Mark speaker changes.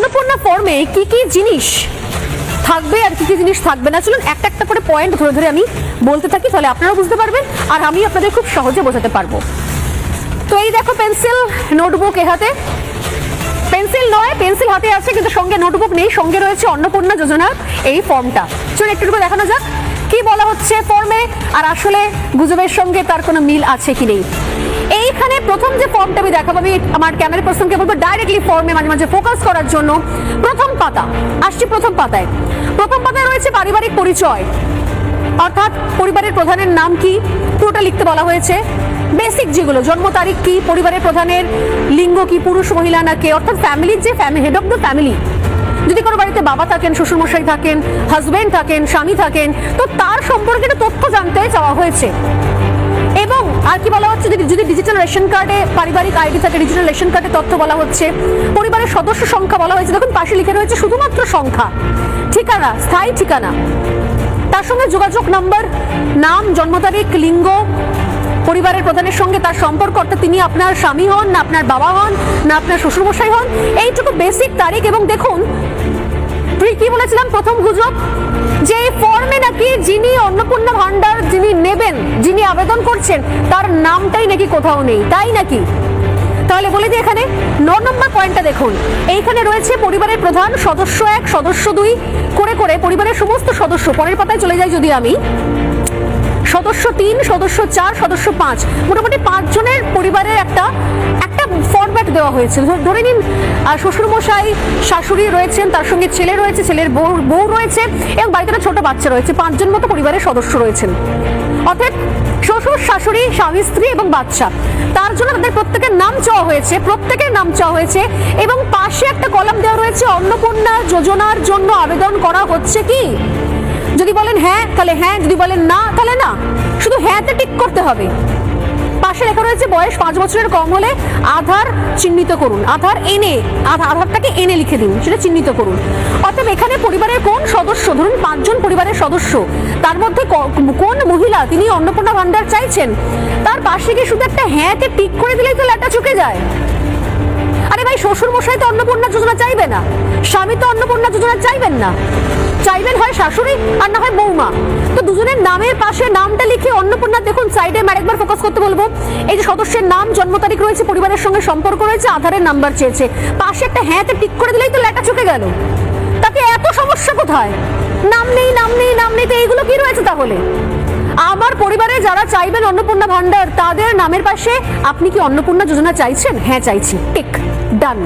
Speaker 1: অন্নপূর্ণা ফর্মে কি কি জিনিস থাকবে আর কি কি জিনিস থাকবে না, চলুন একটা একটা করে পয়েন্ট ধরে ধরে আমি বলতে থাকি, তাহলে আপনারাও বুঝতে পারবেন আর আমি আপনাদের খুব সহজে বোঝাতে পারবো। তো এই দেখো পেন্সিল নোটবুক এ হাতে, পেন্সিল নয় পেন্সিল হাতে আছে কিন্তু সঙ্গে নোটবুক নেই, সঙ্গে রয়েছে অন্নপূর্ণা যোজনার এই ফর্মটা। চলুন একটু দেখানো যাক কি বলা হচ্ছে ফর্মে আর আসলে গুজবের সঙ্গে তার কোনো মিল আছে কি নেই। এইখানে প্রথম যে ফর্মটা আমি দেখাবো, আমি আমার ক্যামেরা পার্সনকে বলবো ডাইরেক্টলি ফর্মে মাঝে মাঝে ফোকাস করার জন্য। প্রথম পাতা আসছি, প্রথম পাতায় রয়েছে পারিবারিক পরিচয়, অর্থাৎ পরিবারের প্রধানের নাম কি পুরোটা লিখতে বলা হয়েছে। বেসিক যেগুলো জন্ম তারিখ কি, পরিবারের প্রধানের লিঙ্গ কি, পুরুষ মহিলা না কে, অর্থাৎ ফ্যামিলির যে হেড অফ দ্য ফ্যামিলি, যদি কোনো বাড়িতে বাবা থাকেন, শ্বশুরমশাই থাকেন, হাজবেন্ড থাকেন, স্বামী থাকেন, তো তার সম্পর্কে একটা তথ্য জানতে চাওয়া হয়েছে। এবং আর কি বলা হচ্ছে, যদি ডিজিটাল রেশন কার্ডে পারিবারিক আইডি থাকে, ডিজিটাল রেশন কার্ডে তথ্য বলা হচ্ছে। পরিবারের সদস্য সংখ্যা বলা হয়েছে, দেখুন পাশে লিখে রয়েছে শুধুমাত্র সংখ্যা। ঠিকানা, স্থায়ী ঠিকানা, তার সঙ্গে যোগাযোগ নাম্বার, নাম, জন্ম তারিখ, লিঙ্গ, পরিবারের প্রধানের সঙ্গে তার সম্পর্ক, অর্থাৎ তিনি আপনার স্বামী হন না আপনার বাবা হন না আপনার শ্বশুরমশাই হন, এইটুকু বেসিক তারিখ। এবং দেখুন কি বলেছিলাম প্রথম গুজব, যে এই ফর্মে নাকি যিনি অন্নপূর্ণা ভান্ডার যিনি নেবেন, যিনি আবেদন করছেন, তার নামটাই নাকি কোথাও নেই, তাই নাকি? তাহলে বলে দিই এখানে 9 নম্বর পয়েন্টটা দেখুন, এইখানে রয়েছে পরিবারের প্রধান, সদস্য 1, সদস্য 2 করে করে পরিবারের সমস্ত সদস্য। পরের পাতায় চলে যাই যদি আমি, সদস্য 3, সদস্য 4, সদস্য 5, মোটামুটি 5 জনের পরিবারের একটা ফরম্যাট দেওয়া হয়েছে। ধরে নিন শ্বশুরমশাই, শাশুড়ি রয়েছেন, তার সঙ্গে ছেলে রয়েছে, ছেলের বউ রয়েছে এবং বাড়িতে একটা ছোট বাচ্চা রয়েছে, 5 জন মতো পরিবারের সদস্য রয়েছেন। অর্থাৎ শ্বশুর, শাশুড়ি, স্বামী, স্ত্রী এবং বাচ্চা, তার জন্য তাদের প্রত্যেকের নাম চাওয়া হয়েছে এবং পাশে একটা কলাম দেওয়া রয়েছে অন্নপূর্ণা যোজনার জন্য আবেদন করা হচ্ছে কি। যদি বলেন হ্যাঁ তাহলে হ্যাঁ, যদি বলেন না তাহলে না, শুধু হ্যাঁতে টিক করতে হবে। পাশে লেখা রয়েছে বয়স 5 বছরের কম হলে আধার চিহ্নিত করুন, আধারটাকে এনে লিখে দিন, সেটা চিহ্নিত করুন। অর্থাৎ এখানে পরিবারের কোন সদস্য, ধরুন 5 জন পরিবারের সদস্য, তার মধ্যে কোন মহিলা তিনি অন্নপূর্ণা ভান্ডার চাইছেন, তার পাশে গিয়ে শুধু একটা হ্যাঁতে টিক করে দিলেই তো লেটা চুকে যায়। আরে ভাই, শ্বশুর মশাই তো অন্নপূর্ণা যোজনা চাইবে না, স্বামী তো অন্নপূর্ণা যোজনা চাইবেন না, চাইবেন হয় শাশুড়ি আর না হয় বৌমা। তো দুজনের নামের পাশে নামটা লিখে অন্নপূর্ণা, দেখুন সাইডে আরেকবার ফোকাস করতে বলবো, এই যে সদস্যের নাম, জন্ম তারিখ রয়েছে, পরিবারের সঙ্গে সম্পর্ক রয়েছে, আধারের নাম্বার চেয়েছে, পাশে একটা হ্যাঁতে টিক করে দিলেই তো লেটা চুকে গেল। তাতে এত সমস্যা কোথায়? নাম নেই, তো এইগুলো কি রয়েছে তাহলে? আমার পরিবারে যারা চাইবেন অন্নপূর্ণা ভান্ডার, তাদের নামের পাশে আপনি কি অন্নপূর্ণা যোজনা চাইছেন? হ্যাঁ চাইছি, টিক, ডান।